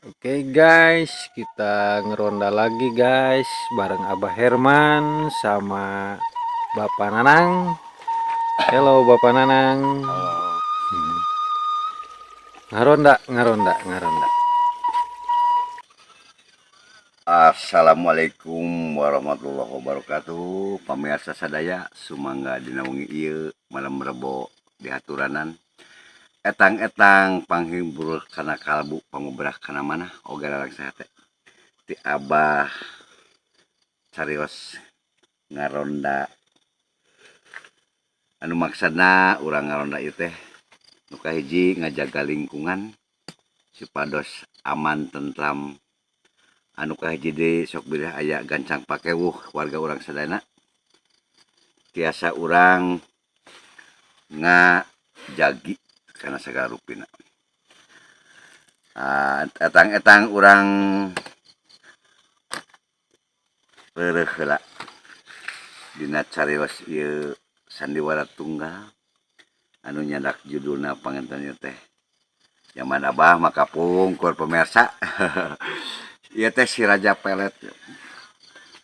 Oke guys, kita ngeronda lagi guys bareng Abah Herman sama Bapak Nanang. Halo Bapak Nanang. Halo. Ngaronda, ngaronda, ngaronda. Assalamualaikum warahmatullahi wabarakatuh. Pamirsa sadaya sumangga dina wengi ieu malam Rebo dihaturanan. Etang-etang panghibur kana kalbu panguberah kana mana oge lalak saha teh. Ti Abah carios ngaronda anu maksudna urang ngaronda ieu teh nu kahiji ngajaga lingkungan supados aman tentram. Anu kahiji deui sok bilih aya gancang pakewuh warga urang sadayana tiasa urang ngajagi kana sagala rupina. Etang-etang urang reureuh heula dina carios ieu sandiwara tunggal anu nyandak judulna panganten ieu teh Zaman Abah maka pungkur pemirsa. Ieu teh si Raja Pelet.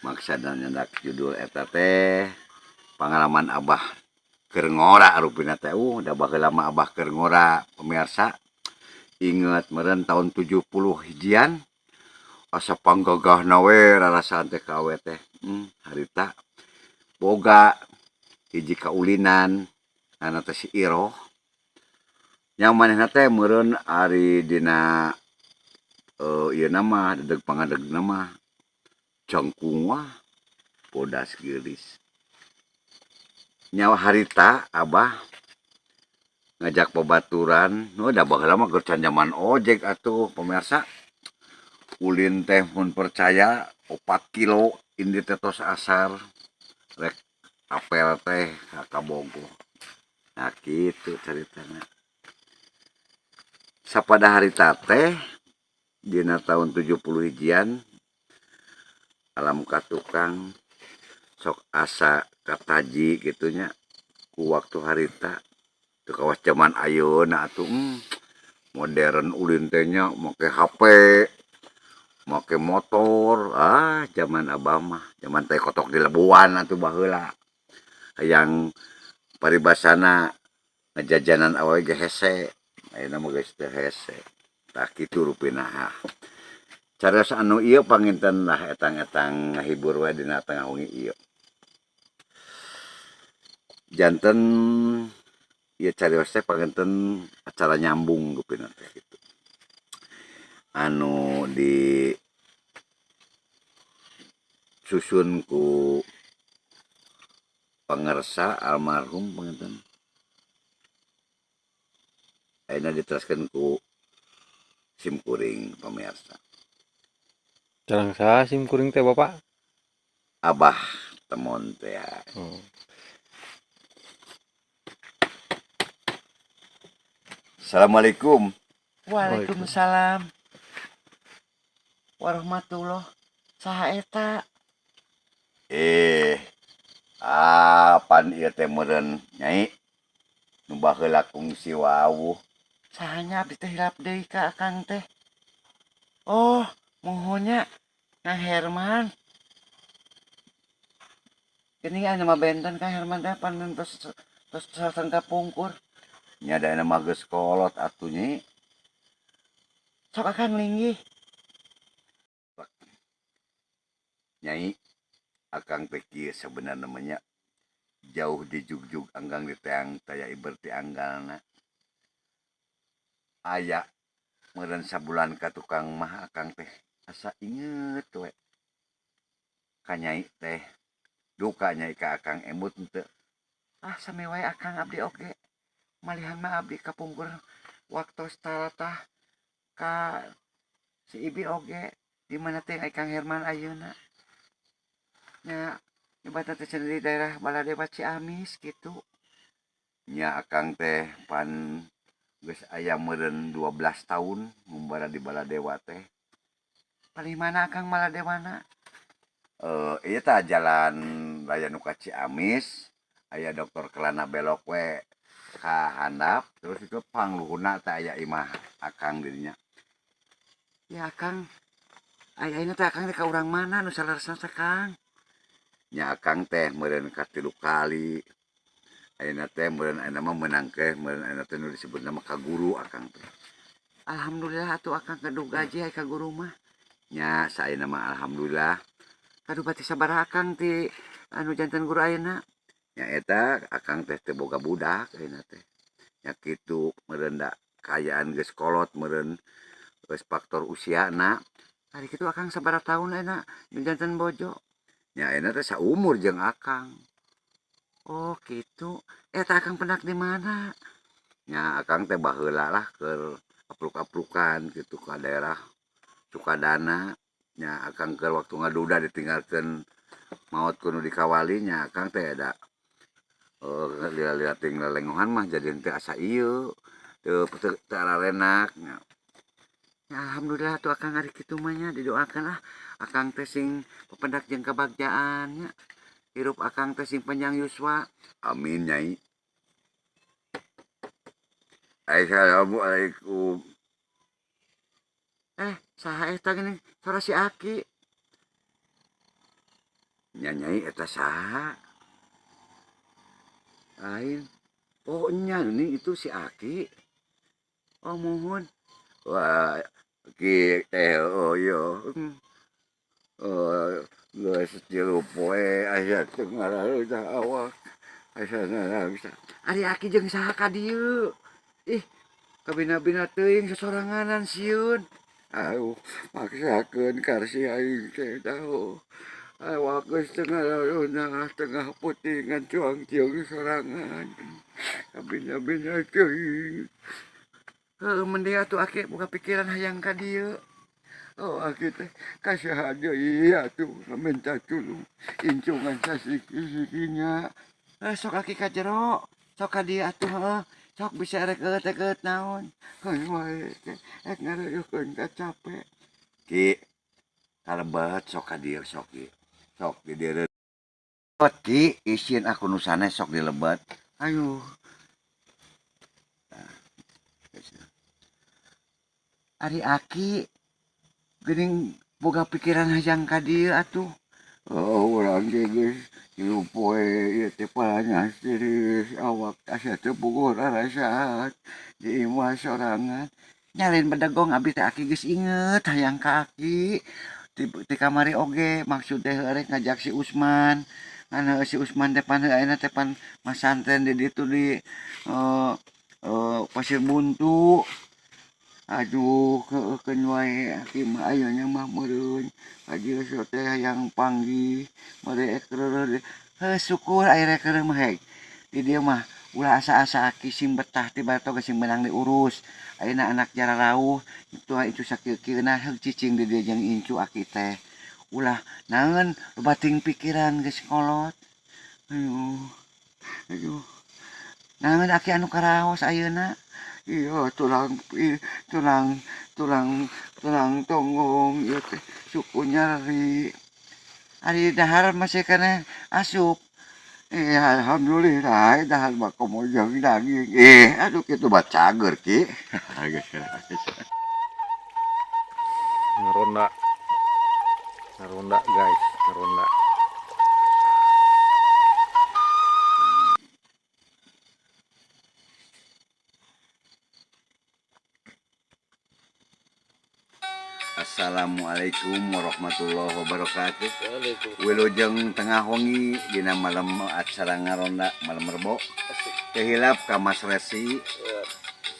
Maksudna nyandak judul eta teh pengalaman Abah keur ngora rupina teh. Da baheula mah Abah keur ngora pemirsa. Inget meureun tahun 70 hijian asa panggagahna we rarasaan teh ka awe teh. Harita boga hiji kaulinan anu teh si Iroh. Yang manehna teh meureun ari dina ieu mah dedeg pangadegna mah jangkung wah bodas geulis. Nyawa harita Abah ngajak babaturan, da baheula mah keur can zaman ojek atuh pemirsa. Ulin teh mun percaya 4 kilo indi teh tos asar rek apel teh ka Bogo. Nah kitu caritana. Sapada harita teh dina tahun 70 hijian alam katukang sok asa kataji gitunya ku waktu harita teu kawas zaman ayeuna atuh modern ulin teh nya make HP make motor zaman Abah mah zaman teh kotok di Lebuan atuh baheula hayang paribasana ngajajanan awewe ge hese ayeuna mah geus teu hese tah kitu rupina. Carios anu ieu panginten lah etang-etang ngahibur we dina tengah wengi ieu. Janten ieu carios teh panginten acara nyambung rupina teh kitu. Anu di susun ku pangarsa almarhum panginten. Ayeuna diteruskeun ku simkuring pamirsa. Jarang saha simkuring teh Bapak? Abah temon teh. Assalamualaikum. Waalaikumsalam warahmatullah. Saha eta? Pan ieu teh meureun Nyai nu baheula kungsi wawuh. Sahanya abdi teh hilap deui ka Akang teh. Oh, mohonya Kang Herman. Ini anu mah benten Kang Herman teh pan tos sasengka pungkur. Nya da mah geus kolot atuh Nyai. Sok Akang linggih. Nyai Akang teh kieu sabenerna namanya jauh di jugjug anggang di teang taya iber ti anggalna. Aya meureun sabulan ka tukang mah Akang teh asa inget we ka Nyai teh. Duka Nyai ka Akang emut henteu. Sami wae Akang abdi oge. Malihan mah abdi kapungkur waktos talatah ka si Ibi oge di mana teh Kang Herman ayeuna. Nya ibaratna teh di daerah Baladewa Ciamis gitu. Nya Akang teh pan geus aya meureun 12 tahun ngumbara di Baladewa teh. Paling mana Akang Baladewana? Ieu tah jalan raya nu ka Ciamis, aya Dokter Kelana belok we ka handap terus itu pangluhurna teh aya imah Akang di dinya. Ya Kang, ayahnya teh Akang teh ka urang mana nu salaresna teh Kang? Nya akang teh meureun ka 3 kali. Ayeuna teh meureun ayeuna mah meunang ke meureun ayeuna teh nu disebutna mah ka guru akang teh. Alhamdulillah atuh Akang kedu gaji aya ka guru mah. Nya saeuna mah alhamdulillah. Kadu bati sabaraha Akang ti anu janten guru ayeuna? Nya eta akang teh teu boga budak ayeuna teh. Nya kitu meureun da kaayaan geus kolot meureun geus faktor usiana. Ari kitu Akang sabaraha taun ayeuna nu janten bojo? Nya ayeuna teh saumur jeung akang. Oh gitu. Eta Akang pendak di mana? Nya akang teh baheula lah keur apluk-aplukan gitu ka daerah Sukadana. Nya akang keur waktu ngaduda ditinggalkeun maot kudu dikawali nya akang teh da lihat-lihat ting lelengohan mah jadi teu asa ieu teu ararenak nya. Ya, alhamdulillah tuh Akang ari kitu mah nya didoakeun lah Akang teh sing pependak jeung kabagjaan nya. Hirup Akang teh sing panjang yuswa. Amin nyai. Assalamualaikum. Saha eta gini suara si Aki. Nya nyai eta saha? Lain. Oh nya ini itu si Aki. Oh muhun. Wah, Ki teh oh yo. Geus tilu poe aya teu ngaraeudah awak. Asana bisa. Ari Aki jeung saha ka dieu? Ih, kabina-bina teuing sosoranganan sieun. Aduh, maksakeun karsi aing teh tahu. Awak geus teu ngaraeudah tengah putingan cuang ciung sorangan. Kabina-bina teuing. Heuh mending atuh Aki boga pikiran hayang ka dieu. Oh, Aki teh kasaha deui atuh minta tulung incungan sasiki-sikinya. Sok Aki ka jero. Sok ka dieu atuh heuh. Sok bisa rek eut naon. Kan wae teh ek ngareuyeukeun ka capek. Ki, kalebet sok ka dieu sok Ki. Sok di dieu. Ki, isin aku nu sanes sok dilebet. Aduh. Ari Aki geuning boga pikiran hayang ka dieu atuh. Oh, urang ge geus tilu poe ieu teh palanya serius awak asa teu puguh rarasahan di imah sorangan. Nyalin bedegong abdi teh Aki geus inget hayang ka Aki. Ti kamari oge maksud teh rek ngajak si Usman. Ngan si Usman teh pan ayeuna teh pan masantren di ditu di Pasir Buntu. Aduh, keukeun wae Aki mah ayeuna mah meureun. Ajeus teh hayang panggih, merek reureuh. Heuh syukur aya rek reureuh mah heg. Di dieu mah ulah asa-asa Aki sing betah ti batoh geus sing meunang diurus. Ayeuna anak jararauh itu sakieu-kieuna heug cicing di dieu jeung incu Aki teh. Ulah naon bating pikiran geus kolot. Aduh. Naon Aki anu karaos ayeuna? Iya tulang tonggong ieu teh suku nyeri. Ari dahar masih kena asup. Alhamdulillah dahar mah komo jeung daging. Aduh kitu mah cager Ki. Ngeronda. Ngeronda guys, ngeronda. Assalamualaikum warahmatullahi wabarakatuh. Wilujeng tengah wengi dina malam acara ngaronda malam rebo. Kehilap ka Mas Resi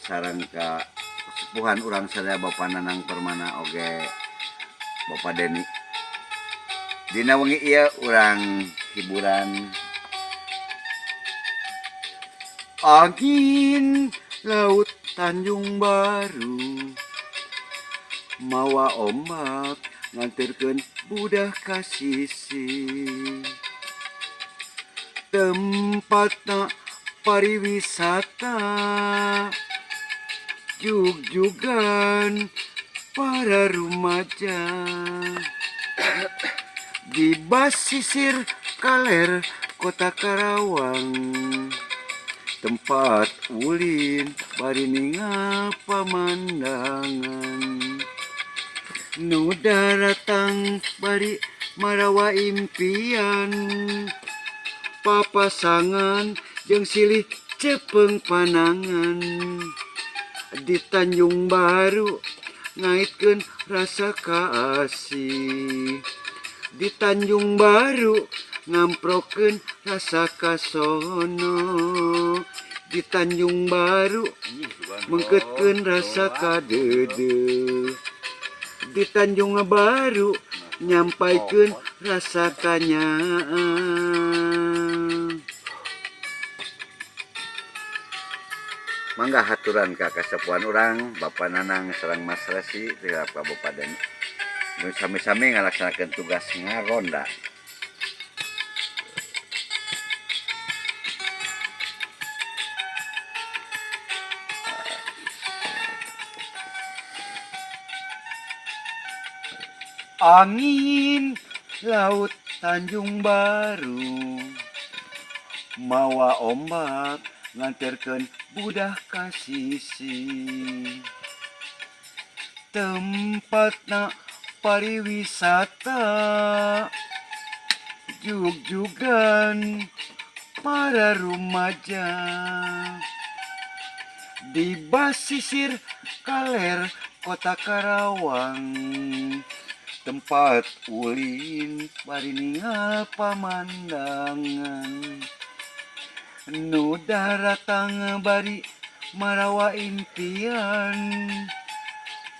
sareng ka sepuhan urang sadaya Bapak Nanang Permana oge Bapak Deni. Dina wengi ieu urang hiburan angin laut Tanjung Baru mawa ombak nganterkeun budah ka sisi tempatna pariwisata jug-jugan para rumaja di basisir kaler kota Karawang tempat ulin bari ningal pamandangan Nu daratang bari marawa impian papasangan jeung silih cepeng panangan di Tanjung Baru ngaitkeun rasa kasih di Tanjung Baru ngamprokeun rasa kasono di Tanjung Baru mengkeutkeun rasa kadede di Tanjung Baru nyampaikeun rasa kanyaan. Mangga haturan ka kasepuan urang Bapak Nanang sareng Mas Resi tirap kabupaten nu sami-sami ngalaksanakeun tugas ngaronda. Angin laut Tanjung Baru mawa ombak nganterkeun budah ka sisi tempatna pariwisata jug-jugan para rumaja di basisir Kaler Kota Karawang tempat ulin bari ningal pamandangan nu daratang bari marawa impian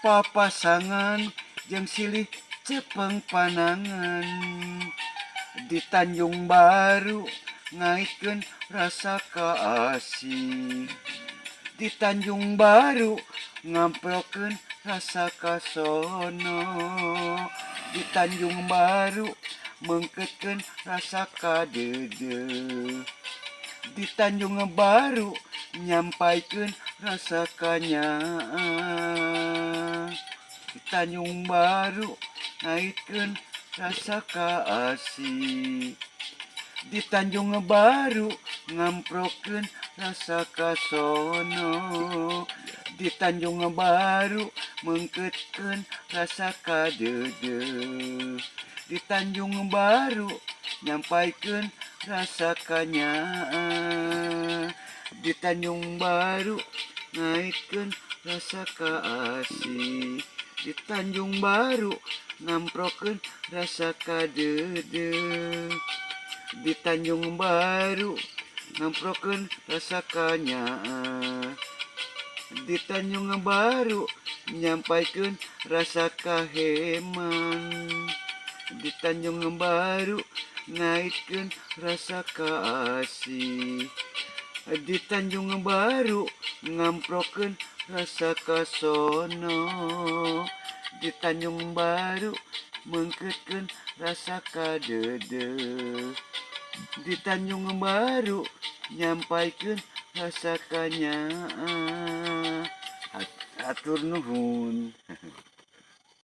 papasangan jeung silih cepeng panangan di Tanjung Baru ngaitkeun rasa kasih di Tanjung Baru ngamprokeun rasa kasono di Tanjung Baru mengkeutkeun rasa kadede di Tanjung Baru nyampaikeun rasa kanyaan di Tanjung Baru ngaitkeun rasa kasih di Tanjung Baru ngamprokeun rasa kasono di Tanjung Baru mengkeutkeun rasa kadede di Tanjung Baru nyampaikeun rasa kanyaan di Tanjung Baru ngaitkeun rasa kasih di Tanjung Baru ngamprokeun rasa kadede di Tanjung Baru ngamprokeun rasa kanyaan di Tanjung Baru nyampaikeun rasa kaheman di Tanjung Baru ngaitkeun rasa kasih di Tanjung Baru ngamprokeun rasa kasono di Tanjung Baru mengkeutkeun rasa kadede di Tanjung Baru nyampaikeun rasa kanyaan. Atur nuhun.